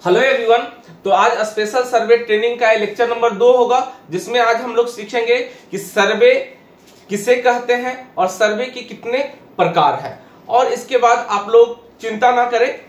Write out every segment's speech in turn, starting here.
Hello everyone. तो आज special सर्वे training का लेक्चर नंबर 2 होगा, जिसमें आज हम लोग सीखेंगे कि सर्वे किसे कहते हैं और सर्वे की कितने प्रकार है। और इसके बाद आप लोग चिंता ना करें,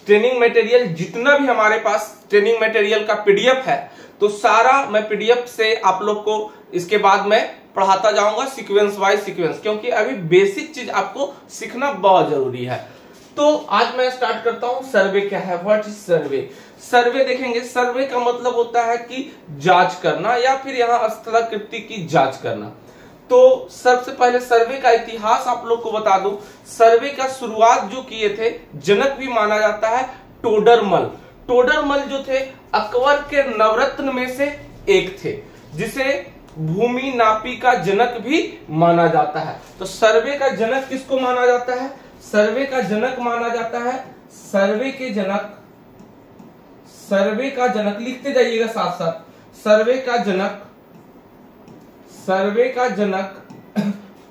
ट्रेनिंग मटेरियल जितना भी हमारे पास ट्रेनिंग मटेरियल का पीडीएफ है, तो सारा मैं पीडीएफ से आप लोग को इसके बाद में पढ़ाता जाऊंगा सीक्वेंस वाइज सीक्वेंस, क्योंकि अभी बेसिक चीज आपको सीखना बहुत जरूरी है। तो आज मैं स्टार्ट करता हूं। सर्वे क्या है, व्हाट इज सर्वे। सर्वे देखेंगे, सर्वे का मतलब होता है कि जांच करना या फिर यहाँ स्थलाकृति की जांच करना। तो सबसे पहले सर्वे का इतिहास आप लोग को बता दूं। सर्वे का शुरुआत जो किए थे, जनक भी माना जाता है टोडरमल। टोडरमल जो थे अकबर के नवरत्न में से एक थे, जिसे भूमि नापी का जनक भी माना जाता है। तो सर्वे का जनक किसको माना जाता है? सर्वे का जनक माना जाता है, सर्वे का जनक लिखते जाइएगा साथ साथ। सर्वे का जनक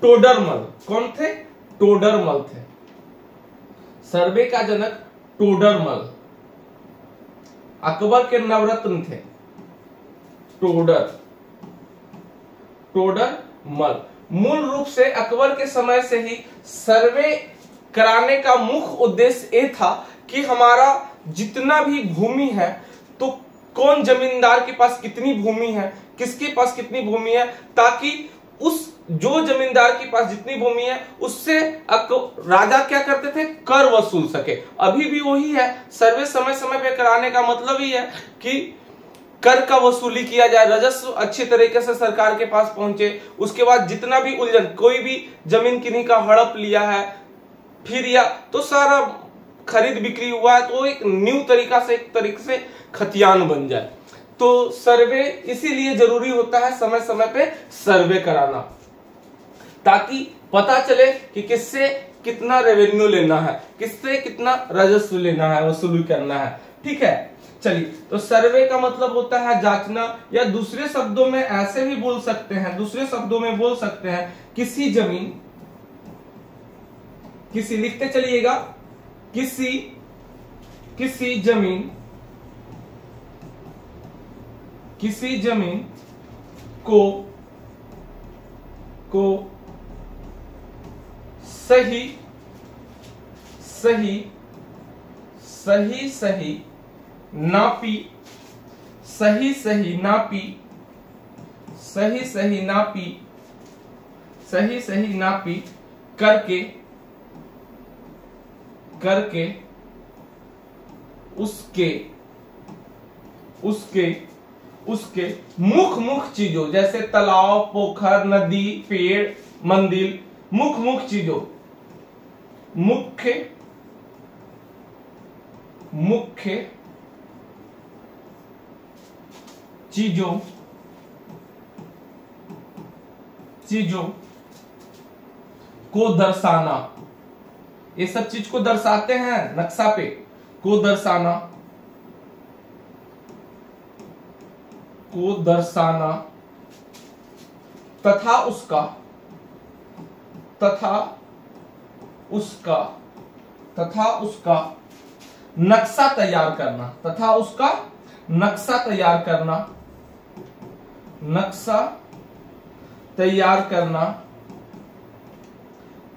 टोडरमल। कौन थे? टोडरमल थे। सर्वे का जनक टोडरमल, अकबर के नवरत्न थे टोडरमल। मूल रूप से अकबर के समय से ही सर्वे कराने का मुख्य उद्देश्य ये था कि हमारा जितना भी भूमि है, तो कौन जमींदार के पास कितनी भूमि है, किसके पास कितनी भूमि है, ताकि उस जो जमींदार के पास जितनी भूमि है उससे राजा क्या करते थे, कर वसूल सके। अभी भी वही है, सर्वे समय समय पे कराने का मतलब ही है कि कर का वसूली किया जाए, राजस्व अच्छे तरीके से सरकार के पास पहुंचे। उसके बाद जितना भी उलझन, कोई भी जमीन किन्हीं का हड़प लिया है फिर या तो सारा खरीद बिक्री हुआ है, तो एक न्यू तरीका से, एक तरीके से खतियान बन जाए। तो सर्वे इसीलिए जरूरी होता है समय समय पे सर्वे कराना, ताकि पता चले कि किससे कितना रेवेन्यू लेना है, किससे कितना राजस्व लेना है, वसूली करना है। ठीक है, चलिए। तो सर्वे का मतलब होता है जांचना, या दूसरे शब्दों में ऐसे भी बोल सकते हैं, किसी जमीन, किसी लिखते चलिएगा, किसी जमीन को सही नापी करके उसके मुख्य चीजों, जैसे तालाब, पोखर, नदी, पेड़, मंदिर, मुख्य चीजों को दर्शाना। ये सब चीज को दर्शाते हैं नक्शा पे, को दर्शाना तथा उसका नक्शा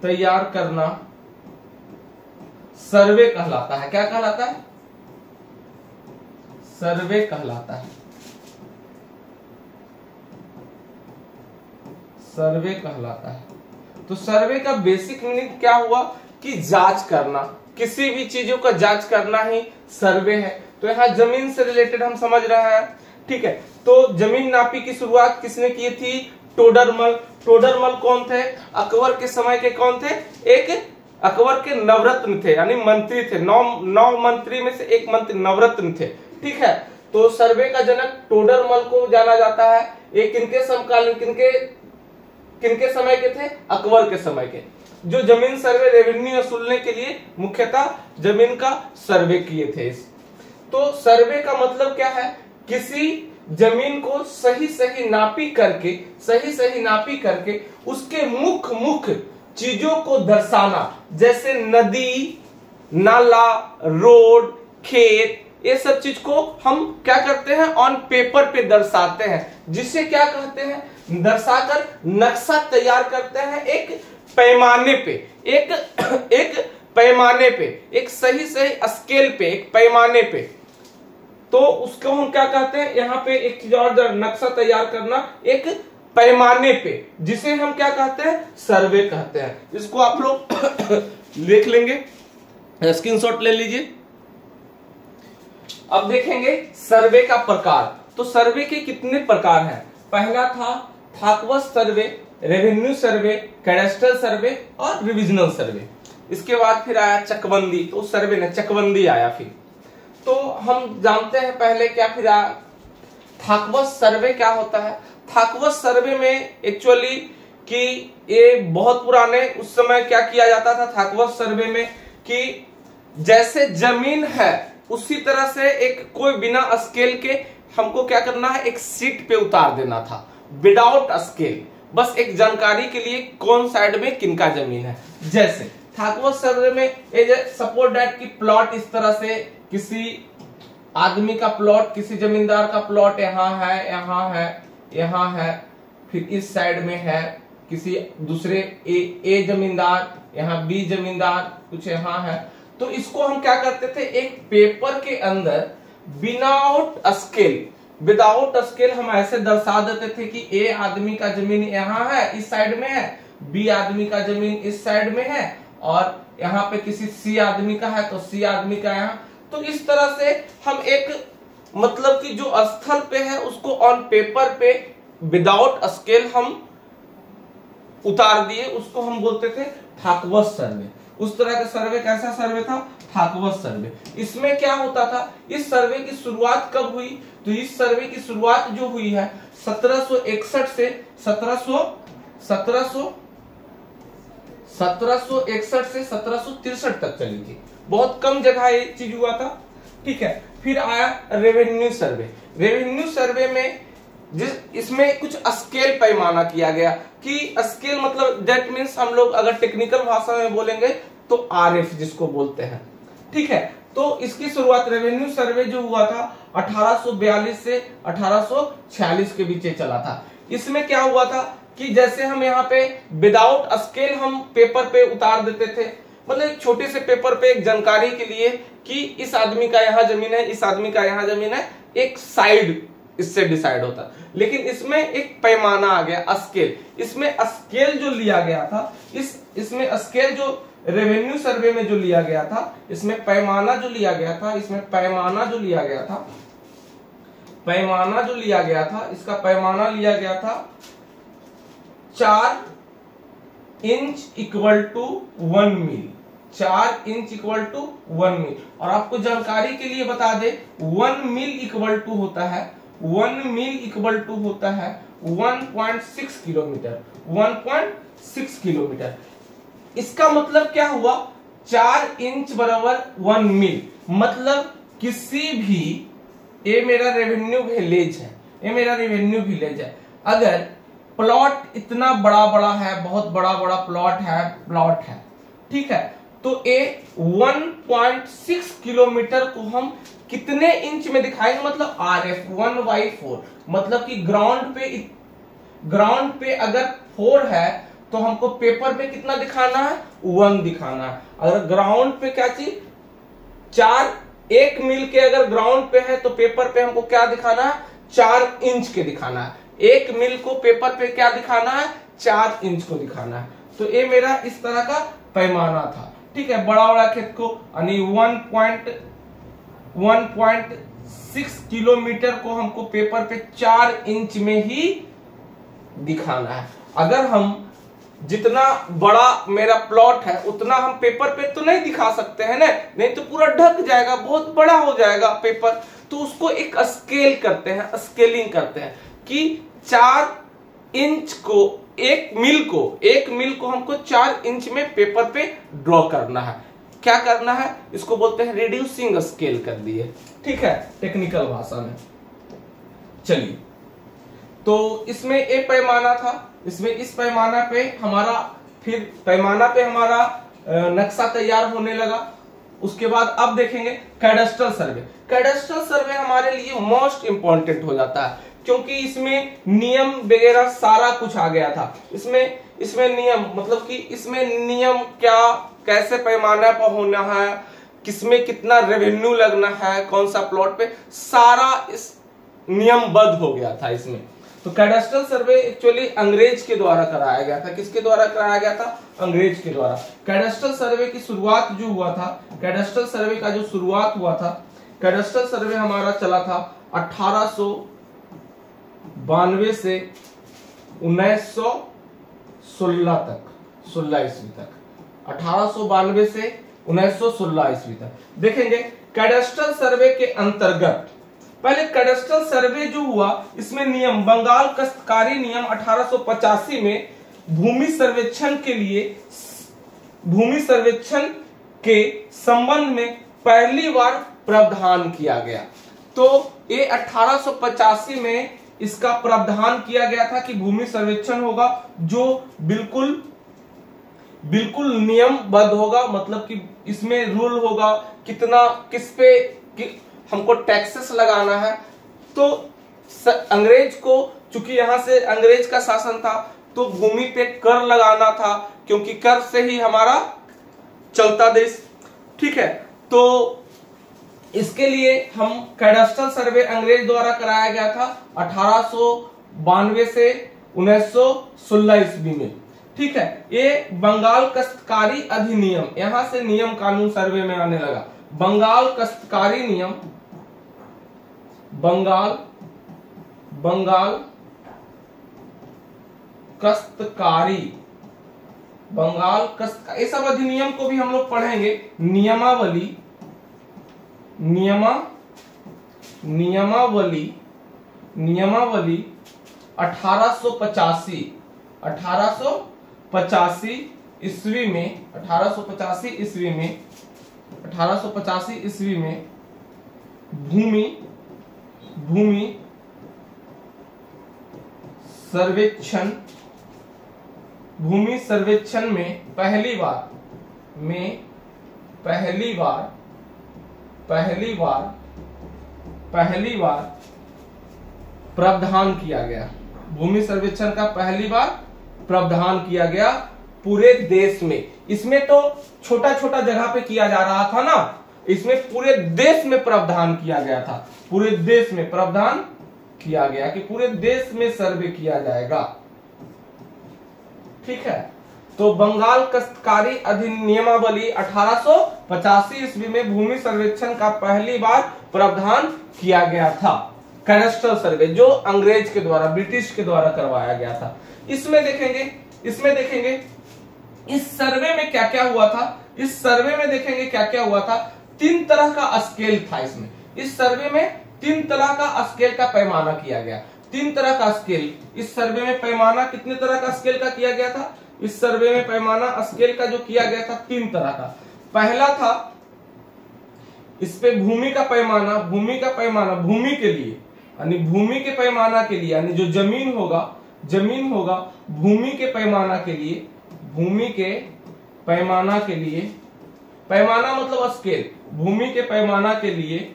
तैयार करना सर्वे कहलाता है। क्या कहलाता है? सर्वे कहलाता है। तो सर्वे का बेसिक मीनिंग क्या हुआ कि जांच करना, किसी भी चीजों का जांच करना ही सर्वे है। तो यहाँ जमीन से रिलेटेड हम समझ रहे हैं। ठीक है, तो जमीन नापी की शुरुआत किसने की थी? टोडरमल। टोडरमल कौन थे? अकबर के समय के कौन थे? एक अकबर के नवरत्न थे, यानी मंत्री थे। नौ मंत्री में से एक मंत्री नवरत्न थे। ठीक है, तो सर्वे का जनक टोडरमल को जाना जाता है। ये किनके समकालीन, किनके समय के थे? अकबर के समय के, जो जमीन सर्वे रेवेन्यू वसूलने के लिए मुख्यतः जमीन का सर्वे किए थे। तो सर्वे का मतलब क्या है? किसी जमीन को सही नापी करके उसके मुख्य चीजों को दर्शाना, जैसे नदी, नाला, रोड, खेत, ये सब चीज को हम क्या करते हैं, ऑन पेपर पे दर्शाते हैं, जिसे क्या कहते हैं, दर्शाकर नक्शा तैयार करते हैं एक पैमाने पे, एक पैमाने पे, एक सही स्केल पे, एक पैमाने पे। तो उसको हम क्या कहते हैं, यहाँ पे एक चीज और, नक्शा तैयार करना एक पैमाने पे, जिसे हम क्या कहते हैं, सर्वे कहते हैं। इसको आप लोग लिख लेंगे, स्क्रीनशॉट ले लीजिए। अब देखेंगे सर्वे का प्रकार। तो सर्वे के कितने प्रकार हैं? पहला था थाकवस सर्वे, रेवेन्यू सर्वे, कैडेस्ट्रल सर्वे और रिविजनल सर्वे। इसके बाद फिर आया चकबंदी, तो उस सर्वे ने चकबंदी आया। फिर तो हम जानते हैं पहले क्या, फिर थाकवस सर्वे क्या होता है। थाकवस सर्वे में एक्चुअली कि ये बहुत पुराने उस समय क्या किया जाता था थाकवस सर्वे में, कि जैसे जमीन है उसी तरह से एक कोई बिना स्केल के हमको क्या करना है, एक सीट पे उतार देना था विदाउट स्केल, बस एक जानकारी के लिए कौन साइड में किनका जमीन है। जैसे थाकवस सर्वे में सपोज दैट की प्लॉट इस तरह से, किसी आदमी का प्लॉट, किसी जमींदार का प्लॉट यहाँ है, यहाँ है, यहाँ है, फिर इस साइड में है किसी दूसरे ए जमींदार, यहाँ बी जमींदार, कुछ यहाँ है। तो इसको हम क्या करते थे, एक पेपर के अंदर विदाउट स्केल हम ऐसे दर्शा देते थे कि ए आदमी का जमीन यहाँ है, इस साइड में है, बी आदमी का जमीन इस साइड में है, और यहाँ पे किसी सी आदमी का है तो सी आदमी का यहाँ। तो इस तरह से हम एक मतलब कि जो स्थल पे है उसको ऑन पेपर पे विदाउट स्केल हम उतार दिए, उसको हम बोलते थे थाकवस सर्वे। उस तरह का सर्वे कैसा सर्वे था, थाकवस सर्वे। इसमें क्या होता था, इस सर्वे की शुरुआत कब हुई, तो इस सर्वे की शुरुआत जो हुई है 1761 से 1763 तक चली थी। बहुत कम जगह ये चीज हुआ था, ठीक है। फिर आया रेवेन्यू सर्वे। रेवेन्यू सर्वे में इसमें कुछ स्केल पैमाना किया गया, कि स्केल मतलब दैट मीन्स हम लोग अगर टेक्निकल भाषा में बोलेंगे तो आरएफ जिसको बोलते हैं, ठीक है। तो इसकी शुरुआत रेवेन्यू सर्वे जो हुआ था 1842 से 1846 के बीच चला था। इसमें क्या हुआ था कि जैसे हम यहाँ पे विदाउट स्केल हम पेपर पे उतार देते थे, मतलब एक छोटे से पेपर पे एक जानकारी के लिए कि इस आदमी का यहाँ जमीन है, इस आदमी का यहाँ जमीन है, एक साइड इससे डिसाइड होता। लेकिन इसमें एक पैमाना आ गया, स्केल। इसमें स्केल जो लिया गया था, इसमें स्केल जो रेवेन्यू सर्वे में जो लिया गया था, इसमें पैमाना जो लिया गया था, इसका पैमाना लिया गया था 4 inch equal to 1 mile. 4 inch equal to 1 mile. और आपको जानकारी के लिए बता दे, 1 मील इक्वल टू होता है 1.6 किलोमीटर। 1.6 किलोमीटर। इसका मतलब क्या हुआ, 4 इंच बराबर 1 मील। मतलब किसी भी, ये मेरा रेवेन्यू विलेज है, अगर प्लॉट इतना बड़ा है, बहुत बड़ा प्लॉट है, ठीक है, तो ये 1.6 किलोमीटर को हम कितने इंच में दिखाएंगे, मतलब RF 1/4। मतलब कि ग्राउंड पे अगर 4 है तो हमको पेपर पे कितना दिखाना है, 1 दिखाना है। अगर ग्राउंड पे क्या चीज 1 मील के अगर ग्राउंड पे है तो पेपर पे हमको क्या दिखाना है, 4 इंच के दिखाना है। 1 मील को पेपर पे क्या दिखाना है, 4 इंच को दिखाना है। तो ये मेरा इस तरह का पैमाना था, ठीक है। बड़ा खेत को 1.6 किलोमीटर को हमको पेपर पे 4 इंच में ही दिखाना है। अगर हम जितना बड़ा मेरा प्लॉट है उतना हम पेपर पे तो नहीं दिखा सकते हैं ना, नहीं तो पूरा ढक जाएगा, बहुत बड़ा हो जाएगा पेपर। तो उसको एक स्केलिंग करते हैं कि 4 इंच को, 1 मील को हमको 4 इंच में पेपर पे ड्रॉ करना है। क्या करना है, इसको बोलते हैं रिड्यूसिंग स्केल कर दिए, ठीक है, टेक्निकल भाषा में। चलिए, तो इसमें एक पैमाना था, इसमें इस पैमाना पे हमारा नक्शा तैयार होने लगा। उसके बाद अब देखेंगे कैडस्ट्रल सर्वे। कैडस्ट्रल सर्वे हमारे लिए मोस्ट इंपॉर्टेंट हो जाता है क्योंकि इसमें नियम वगैरह सारा कुछ आ गया था। इसमें नियम मतलब कि इसमें नियम क्या, कैसे पैमाना पर होना है, किसमें कितना रेवेन्यू लगना है, कौन सा प्लॉट पे, सारा इस नियमबद्ध हो गया था इसमें। तो कैडस्ट्रल सर्वे एक्चुअली अंग्रेज के द्वारा कराया गया था। किसके द्वारा कराया गया था? अंग्रेज के द्वारा। कैडस्ट्रल सर्वे की शुरुआत जो हुआ था, कैडस्ट्रल सर्वे का जो शुरुआत हुआ था, कैडस्ट्रल सर्वे हमारा चला था 1892 से 1916 तक, 16 ईस्वी तक, 1892 से 1916 ईस्वी तक। देखेंगे कैडस्ट्रल सर्वे के अंतर्गत पहले कैडस्ट्रल सर्वे जो हुआ, इसमें नियम बंगाल काश्तकारी नियम 1885 में भूमि सर्वेक्षण के संबंध में पहली बार प्रावधान किया गया। तो ये 1885 में इसका प्रावधान किया गया था कि भूमि सर्वेक्षण होगा जो बिल्कुल नियमबद्ध होगा, मतलब कि इसमें रूल होगा कितना किस पे हमको टैक्सेस लगाना है। तो अंग्रेज को, चूंकि यहां से अंग्रेज का शासन था, तो भूमि पे कर लगाना था क्योंकि कर से ही हमारा चलता देश। ठीक है, तो इसके लिए हम कैडस्ट्रल सर्वे अंग्रेज द्वारा कराया गया था 1892 से 1916 ईस्वी में। ठीक है, ये बंगाल काश्तकारी अधिनियम, यहां से नियम कानून सर्वे में आने लगा। बंगाल काश्तकारी नियम, बंगाल काश्तकारी, ये सब अधिनियम को भी हम लोग पढ़ेंगे। नियमावली 1885 ईस्वी में भूमि सर्वेक्षण में पहली बार प्रावधान किया गया। भूमि सर्वेक्षण का पहली बार प्रावधान किया गया पूरे देश में। इसमें तो छोटा छोटा जगह पे किया जा रहा था ना, इसमें पूरे देश में प्रावधान किया गया था। पूरे देश में प्रावधान किया गया कि पूरे देश में सर्वे किया जाएगा। ठीक है, तो बंगाल काश्तकारी अधिनियमावली 1885 ईस्वी में भूमि सर्वेक्षण का पहली बार प्रावधान किया गया था। कैडस्ट्रल सर्वे जो अंग्रेज के द्वारा, ब्रिटिश के द्वारा करवाया गया था। इसमें देखेंगे इस सर्वे में क्या क्या हुआ था। इस सर्वे में देखेंगे क्या क्या हुआ था। 3 तरह का स्केल था इसमें। इस सर्वे में 3 तरह का स्केल का पैमाना किया गया। 3 तरह का स्केल इस सर्वे में पैमाना कितने तरह का स्केल का किया गया था? इस सर्वे में पैमाना स्केल का जो किया गया था 3 तरह का। पहला था इस पे भूमि का पैमाना भूमि के लिए, यानी भूमि के पैमाना के लिए, यानी जो जमीन होगा भूमि के पैमाना के लिए, पैमाना मतलब स्केल, भूमि के पैमाना के लिए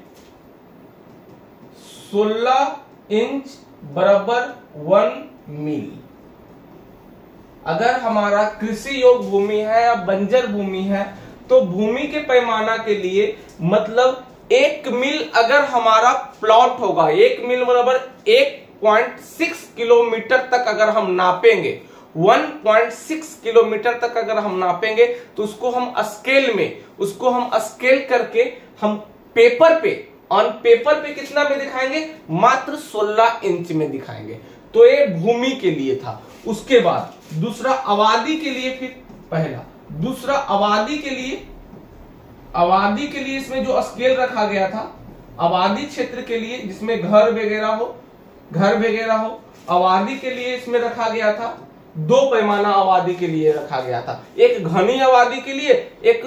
16 इंच बराबर 1 मील। अगर हमारा कृषि योग्य भूमि है या बंजर भूमि है तो भूमि के पैमाना के लिए मतलब 1 मील अगर हमारा प्लॉट होगा, 1 मील बराबर 1.6 किलोमीटर तक अगर हम नापेंगे, 1.6 किलोमीटर तक अगर हम नापेंगे तो उसको हम स्केल करके हम पेपर पे कितना में दिखाएंगे? मात्र 16 इंच में दिखाएंगे। तो ये भूमि के लिए था। उसके बाद दूसरा आबादी के लिए, फिर पहला दूसरा आबादी के लिए इसमें जो स्केल रखा गया था, आबादी क्षेत्र के लिए जिसमें घर वगैरह हो, आबादी के लिए इसमें रखा गया था 2 पैमाना आबादी के लिए रखा गया था। एक घनी आबादी के लिए, एक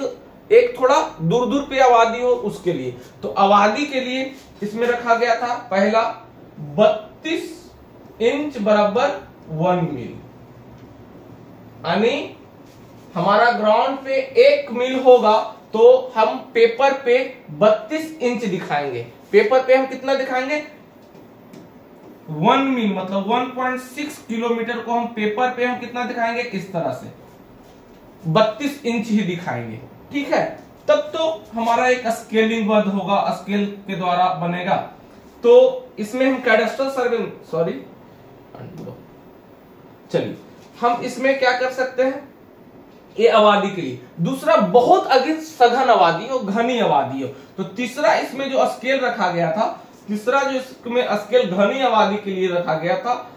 थोड़ा दूर पे आबादी हो उसके लिए। तो आबादी के लिए इसमें रखा गया था पहला 32 इंच बराबर 1 मील, यानी हमारा ग्राउंड पे 1 मील होगा तो हम पेपर पे 32 इंच दिखाएंगे। पेपर पे हम कितना दिखाएंगे? 1 मील मतलब 1.6 किलोमीटर को हम पेपर पे हम कितना दिखाएंगे? इस तरह से 32 इंच ही दिखाएंगे। ठीक है, तब तो हमारा एक स्केलिंग बद्ध होगा, स्केल के द्वारा बनेगा। तो इसमें हम कैडस्ट्रल सर्वे, सॉरी चलिए हम इसमें क्या कर सकते हैं, ये आबादी के लिए। दूसरा, बहुत अधिक सघन आबादी हो, घनी आबादी हो, तो तीसरा इसमें जो स्केल रखा गया था, तीसरा जो इसमें स्केल घनी आबादी के लिए रखा गया था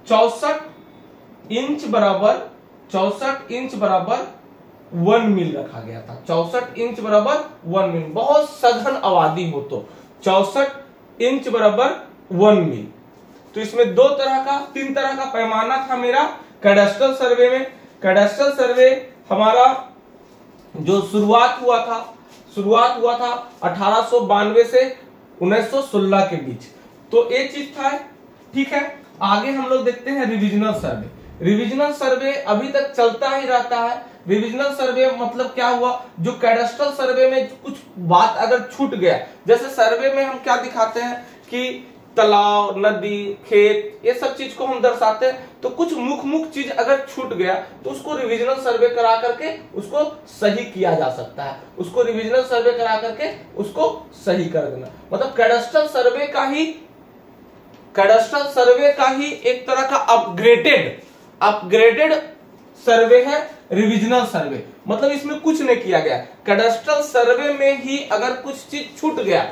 64 इंच बराबर 1 मील रखा गया था। 64 इंच बराबर 1 मील, बहुत सघन आबादी हो तो 64 इंच बराबर 1 मील। तो इसमें 3 तरह का पैमाना था मेरा कैडस्ट्रल सर्वे में। कैडस्ट्रल सर्वे हमारा जो शुरुआत हुआ था 1892 से 1916 के बीच, तो एक चीज था। ठीक है, आगे हम लोग देखते हैं रिविजनल सर्वे। रिविजनल सर्वे अभी तक चलता ही रहता है। रिविजनल सर्वे मतलब क्या हुआ, जो कैडस्ट्रल सर्वे में कुछ बात अगर छूट गया, जैसे सर्वे में हम क्या दिखाते हैं कि तालाब, नदी, खेत, ये सब चीज को हम दर्शाते हैं, तो कुछ मुख्य चीज अगर छूट गया तो उसको रिविजनल सर्वे करा करके उसको सही किया जा सकता है। उसको रिविजनल सर्वे करा करके उसको सही कर देना, मतलब कैडस्ट्रल सर्वे का ही एक तरह का अपग्रेडेड सर्वे है रिविजनल सर्वे। मतलब इसमें कुछ नहीं किया गया। कैडस्ट्रल सर्वे में ही अगर कुछ चीज छूट गया,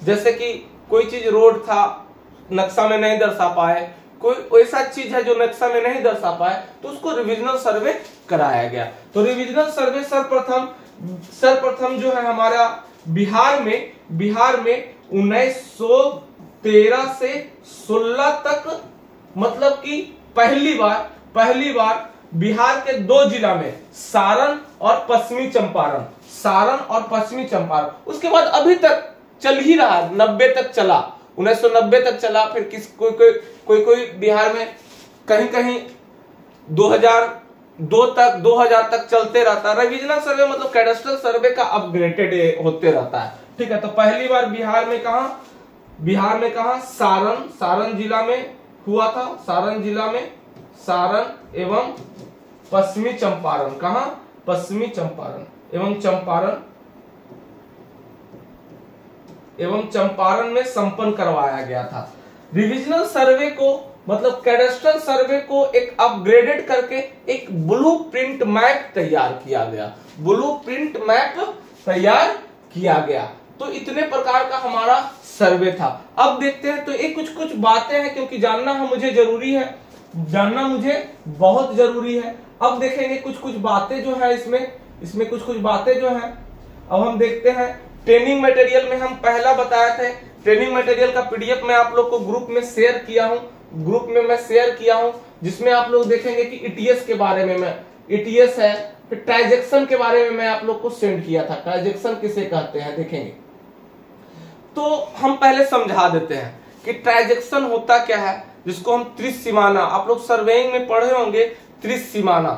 जैसे कि कोई चीज रोड था नक्शा में नहीं दर्शा पाए, कोई ऐसा चीज है जो नक्शा में नहीं दर्शा पाए, तो उसको रिविजनल सर्वे कराया गया। तो रिविजनल सर्वे सर्वप्रथम जो है हमारा बिहार में 1913 से 16 तक, मतलब कि पहली बार बिहार के 2 जिला में सारण और पश्चिमी चंपारण, उसके बाद अभी तक चल ही रहा, 90 तक चला, 1990 तक चला। फिर कोई बिहार में कहीं 2000 तक चलते रहता है। रिविजनल सर्वे मतलब कैडस्ट्रल सर्वे का अपग्रेडेड होते रहता है। ठीक है, तो पहली बार बिहार में कहा सारण जिला में हुआ था। सारण एवं पश्चिमी चंपारण, पश्चिमी चंपारण एवं चंपारण में संपन्न करवाया गया था। रिविजनल सर्वे को मतलब कैडस्ट्रल सर्वे को एक अपग्रेडेड करके एक ब्लूप्रिंट मैप तैयार किया गया। तो इतने प्रकार का हमारा सर्वे था। अब देखते हैं, तो ये कुछ बातें हैं, क्योंकि जानना मुझे बहुत जरूरी है। अब देखेंगे कुछ बातें जो है इसमें कुछ बातें जो है। अब हम देखते हैं ट्रेनिंग मटेरियल में हम पहला बताया थे, ट्रेनिंग मटेरियल का पीडीएफ मैं आप लोग को ग्रुप में शेयर किया हूं, जिसमें आप लोग देखेंगे कि ईटीएस के बारे में ईटीएस है, फिर ट्रांजैक्शन के बारे में मैं आप लोग को सेंड किया था। ट्रांजैक्शन किसे कहते हैं देखेंगे। तो हम पहले समझा देते हैं कि ट्रांजैक्शन होता क्या है, जिसको हम त्रिसीमाना, आप लोग सर्वेइंग में पढ़े होंगे त्रिसीमाना।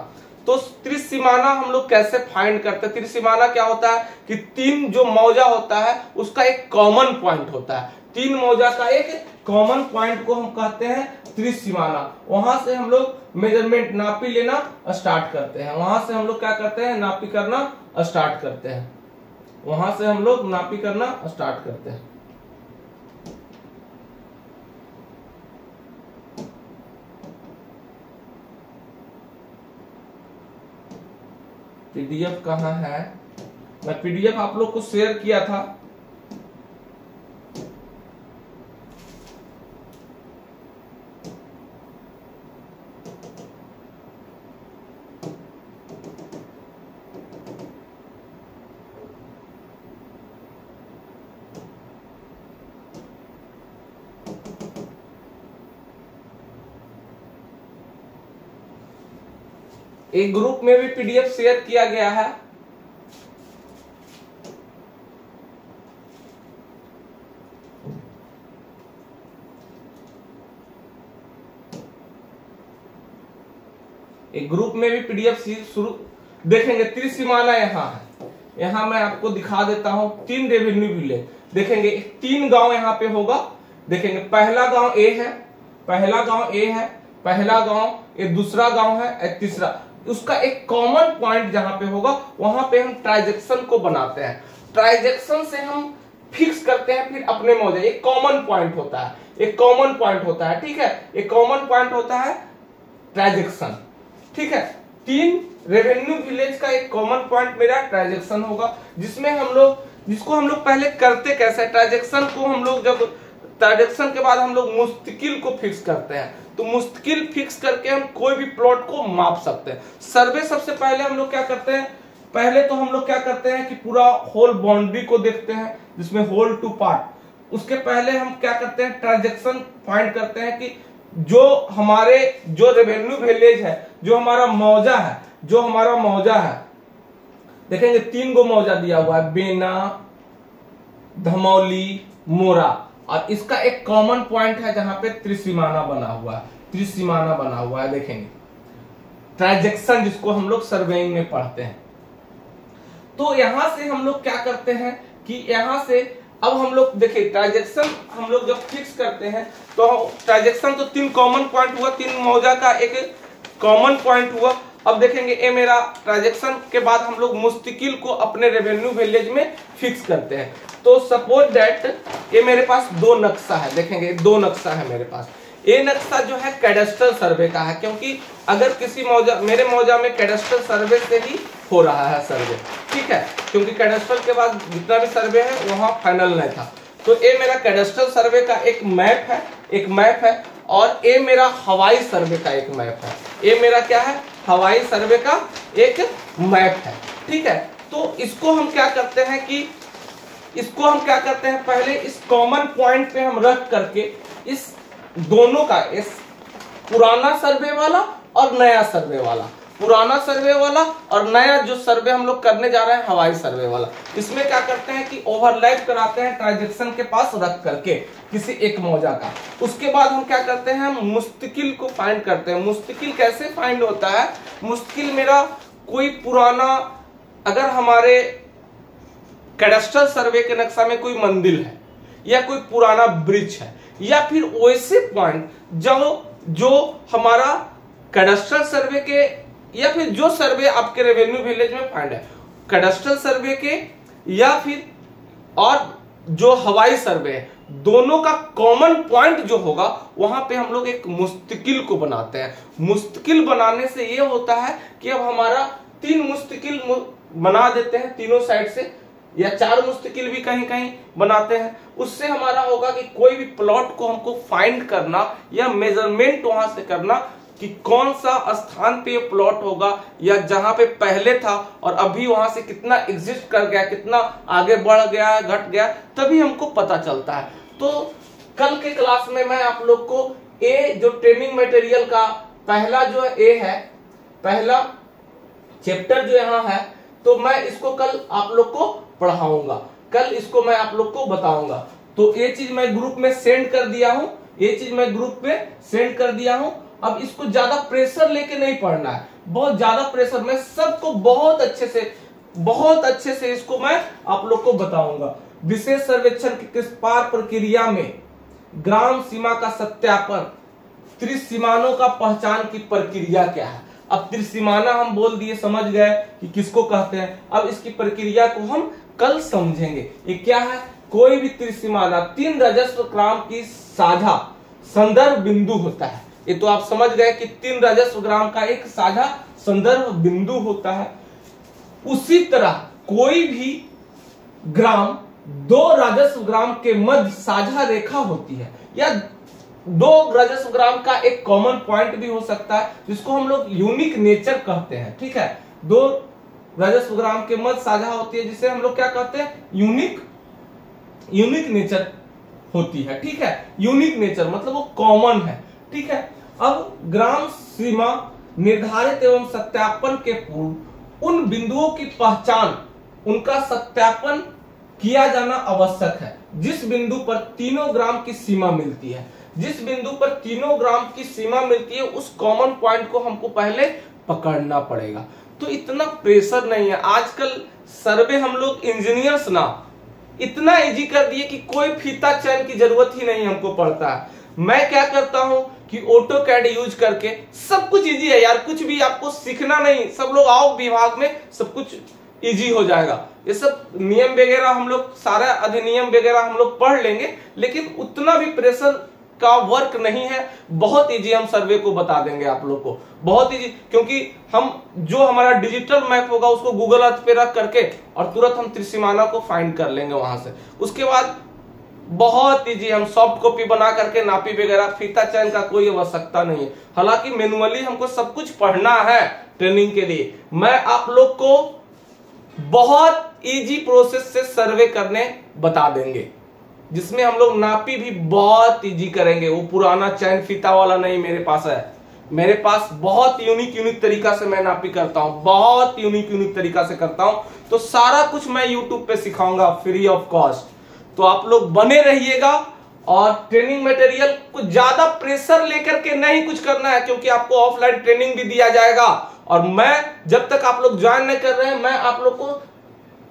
तो त्रिसीमाना हम लोग कैसे फाइंड करते हैं? त्रिसीमाना क्या होता है कि 3 जो मौजा होता है उसका एक कॉमन पॉइंट होता है। 3 मौजा का एक कॉमन पॉइंट को हम कहते हैं त्रिसीमाना। वहां से हम लोग मेजरमेंट नापी लेना स्टार्ट करते हैं। वहां से हम लोग क्या करते हैं? नापी करना स्टार्ट करते हैं। पीडीएफ कहाँ है? मैं पीडीएफ आप लोग को शेयर किया था। एक ग्रुप में भी पीडीएफ शेयर किया गया है। देखेंगे त्रिसीमाना यहाँ है, यहाँ मैं आपको दिखा देता हूं 3 रेवेन्यू विलेज। देखेंगे 3 गांव यहाँ पे होगा। देखेंगे पहला गांव ए है, पहला गांव ए है, पहला गांव, ये दूसरा गांव है, तीसरा। उसका एक कॉमन पॉइंट जहां पे होगा वहां पे हम ट्रांजैक्शन को बनाते हैं। ट्रांजैक्शन से हम फिक्स करते हैं फिर अपने मौजे। एक कॉमन पॉइंट होता है, एक कॉमन पॉइंट होता है, ठीक है। एक कॉमन पॉइंट होता है ट्रांजैक्शन, ठीक है। 3 रेवेन्यू विलेज का एक कॉमन पॉइंट मेरा ट्रांजैक्शन होगा, जिसमें जिसको हम लोग पहले करते कैसे, ट्रांजैक्शन को हम लोग जब ट्रांजैक्शन के बाद हम लोग मुस्तकिल को फिक्स करते हैं, तो मुस्तकिल फिक्स करके हम कोई भी प्लॉट को माप सकते हैं। सर्वे सबसे पहले हम लोग क्या करते हैं, पहले तो हम लोग क्या करते हैं कि पूरा होल बाउंड्री को देखते हैं जिसमें होल टू पार्ट। उसके पहले हम क्या करते हैं, ट्रांजैक्शन फाइंड करते हैं कि जो रेवेन्यू विलेज है, जो हमारा मौजा है, जो हमारा मौजा है, देखेंगे 3 गो मौजा दिया हुआ है, बेना, धमौली, मोरा, और इसका एक कॉमन पॉइंट है जहां पे त्रिसीमाना बना हुआ है, त्रिसीमाना बना हुआ है। देखेंगे ट्रांजैक्शन जिसको हम लोग सर्वेइंग में पढ़ते हैं। तो यहां से हम लोग क्या करते हैं कि यहां से अब हम लोग देखिए ट्रांजैक्शन हम लोग जब फिक्स करते हैं तो ट्रांजैक्शन तो 3 कॉमन पॉइंट हुआ, 3 मौजा का एक कॉमन पॉइंट हुआ। अब देखेंगे ये मेरा ट्रांजैक्शन के बाद हम लोग मुस्तकिल को अपने रेवेन्यू विलेज में फिक्स करते हैं। तो सपोज दैट ये मेरे पास 2 नक्शा है, देखेंगे 2 नक्शा है मेरे पास। ये नक्शा जो है कैडेस्ट्रल सर्वे का है, क्योंकि अगर किसी मौजा, मेरे मौजा में कैडेस्ट्रल सर्वे से ही हो रहा है सर्वे, ठीक है, क्योंकि कैडेस्ट्रल के बाद जितना भी सर्वे है वहां फाइनल नहीं था। तो ये मेरा कैडेस्ट्रल सर्वे का एक मैप है, एक मैप है, और ये मेरा हवाई सर्वे का एक मैप है। ये मेरा क्या है, हवाई सर्वे का एक मैप है, ठीक है। तो इसको हम क्या करते हैं कि पहले इस कॉमन पॉइंट पे हम रख करके इस दोनों का, इस पुराना सर्वे वाला और नया सर्वे वाला, पुराना सर्वे वाला और नया जो सर्वे हम लोग करने जा रहे हैं हवाई सर्वे वाला, इसमें क्या करते हैं कि ओवरलैप कराते हैं ट्रांजैक्शन के पास रख करके किसी एक मौजा का। उसके बाद हम क्या करते हैं, हम मुस्तकिल को फाइंड करते हैं। मुस्तकिल कैसे फाइंड होता है, मुस्तकिल मेरा कोई पुराना, अगर हमारे कैडेस्ट्रल सर्वे के नक्शा में कोई मंदिर है या कोई पुराना ब्रिज है, या फिर वैसे पॉइंट जो हमारा कैडेस्ट्रल सर्वे के या फिर जो सर्वे आपके रेवेन्यू विलेज में फाइंड है, कैडेस्ट्रल सर्वे के या फिर और जो हवाई सर्वे है, दोनों का कॉमन पॉइंट जो होगा वहां पे हम लोग एक मुस्तकिल को बनाते हैं। मुस्तकिल बनाने से ये होता है कि अब हमारा 3 मुस्तकिल बना देते हैं तीनों साइड से, या 4 मुस्तकिल भी कहीं कहीं बनाते हैं। उससे हमारा होगा कि कोई भी प्लॉट को हमको फाइंड करना या मेजरमेंट वहां से करना कि कौन सा स्थान पे प्लॉट होगा, या जहां पे पहले था और अभी वहां से कितना एग्जिस्ट कर गया, कितना आगे बढ़ गया, घट गया, तभी हमको पता चलता है। तो कल के क्लास में मैं आप लोग को ए जो ट्रेनिंग मटेरियल का पहला जो ए है, पहला चैप्टर जो यहाँ है, तो मैं इसको कल आप लोग को पढ़ाऊंगा, कल इसको मैं आप लोग को बताऊंगा। तो ये चीज मैं ग्रुप में सेंड कर दिया हूं, ये चीज मैं ग्रुप में सेंड कर दिया हूं। अब इसको ज्यादा प्रेशर लेके नहीं पढ़ना है, बहुत ज्यादा प्रेशर, मैं सबको बहुत अच्छे से इसको मैं आप लोग को बताऊंगा। विशेष सर्वेक्षण की किस पार प्रक्रिया में ग्राम सीमा का सत्यापन, त्रिसीमानों का पहचान की प्रक्रिया क्या है। अब त्रिसीमाना हम बोल दिए, समझ गए कि किसको कहते हैं। अब इसकी प्रक्रिया को हम कल समझेंगे। ये क्या है, कोई भी त्रिसीमाना 3 राजस्व ग्राम की साझा संदर्भ बिंदु होता है। ये तो आप समझ गए कि 3 राजस्व ग्राम का एक साझा संदर्भ बिंदु होता है। उसी तरह कोई भी ग्राम 2 राजस्व ग्राम के मध्य साझा रेखा होती है, या 2 राजस्व ग्राम का एक कॉमन पॉइंट भी हो सकता है, जिसको हम लोग यूनिक नेचर कहते हैं, ठीक है। 2 राजस्व ग्राम के मध्य साझा होती है, जिसे हम लोग क्या कहते हैं, यूनिक नेचर होती है, ठीक है। यूनिक नेचर मतलब वो कॉमन है, ठीक है। अब ग्राम सीमा निर्धारित एवं सत्यापन के पूर्व उन बिंदुओं की पहचान, उनका सत्यापन किया जाना आवश्यक है जिस बिंदु पर तीनों ग्राम की सीमा मिलती है। जिस बिंदु पर तीनों ग्राम की सीमा मिलती है, उस कॉमन पॉइंट को हमको पहले पकड़ना पड़ेगा। तो इतना प्रेशर नहीं है। आजकल सर्वे हम लोग इंजीनियर्स ना इतना इजी कर दिए कि कोई फीता चैन की जरूरत ही नहीं हमको पड़ता है। मैं क्या करता हूं कि ऑटोकैड यूज करके सब कुछ इजी है यार, कुछ भी आपको सीखना नहीं, सब लोग आओ विभाग में, सब कुछ इजी हो जाएगा। ये सब नियम वगैरह हम लोग सारा अधिनियम वगैरह हम लोग पढ़ लेंगे, लेकिन उतना भी प्रेशर का वर्क नहीं है। बहुत इजी हम सर्वे को बता देंगे आप लोग को, बहुत इजी, क्योंकि हम जो हमारा डिजिटल मैप होगा उसको गूगल अर्थ पे रख करके और तुरंत हम त्रिसीमाना को फाइंड कर लेंगे वहां से। उसके बाद बहुत इजी हम सॉफ्ट कॉपी बना करके नापी वगैरह, फीता चयन का कोई आवश्यकता नहीं है। हालांकि मैनुअली हमको सब कुछ पढ़ना है ट्रेनिंग के लिए। मैं आप लोग को बहुत इजी प्रोसेस से सर्वे करने बता देंगे, जिसमें हम लोग नापी भी बहुत इजी करेंगे। वो पुराना चैन फीता वाला नहीं मेरे पास है, मेरे पास बहुत यूनिक तरीका से मैं नापी करता हूं, बहुत यूनिक तरीका से करता हूं। तो सारा कुछ मैं यूट्यूब पे सिखाऊंगा फ्री ऑफ कॉस्ट। तो आप लोग बने रहिएगा। और ट्रेनिंग मटेरियल कुछ ज्यादा प्रेशर लेकर के नहीं कुछ करना है, क्योंकि आपको ऑफलाइन ट्रेनिंग भी दिया जाएगा। और मैं जब तक आप लोग ज्वाइन नहीं कर रहे हैं, मैं आप लोग को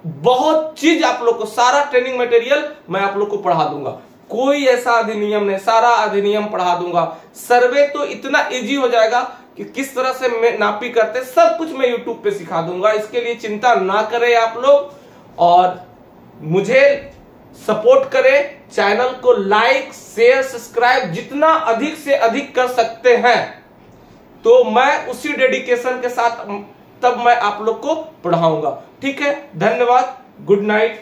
बहुत चीज, आप लोग को सारा ट्रेनिंग मटेरियल मैं आप लोग को पढ़ा दूंगा। कोई ऐसा अधिनियम नहीं, सारा अधिनियम पढ़ा दूंगा। सर्वे तो इतना इजी हो जाएगा कि किस तरह से मैं नापी करते सब कुछ मैं यूट्यूब पे सिखा दूंगा। इसके लिए चिंता ना करें आप लोग, और मुझे सपोर्ट करें। चैनल को लाइक शेयर सब्सक्राइब जितना अधिक से अधिक कर सकते हैं, तो मैं उसी डेडिकेशन के साथ तब मैं आप लोग को पढ़ाऊंगा। ठीक है, धन्यवाद, गुड नाइट।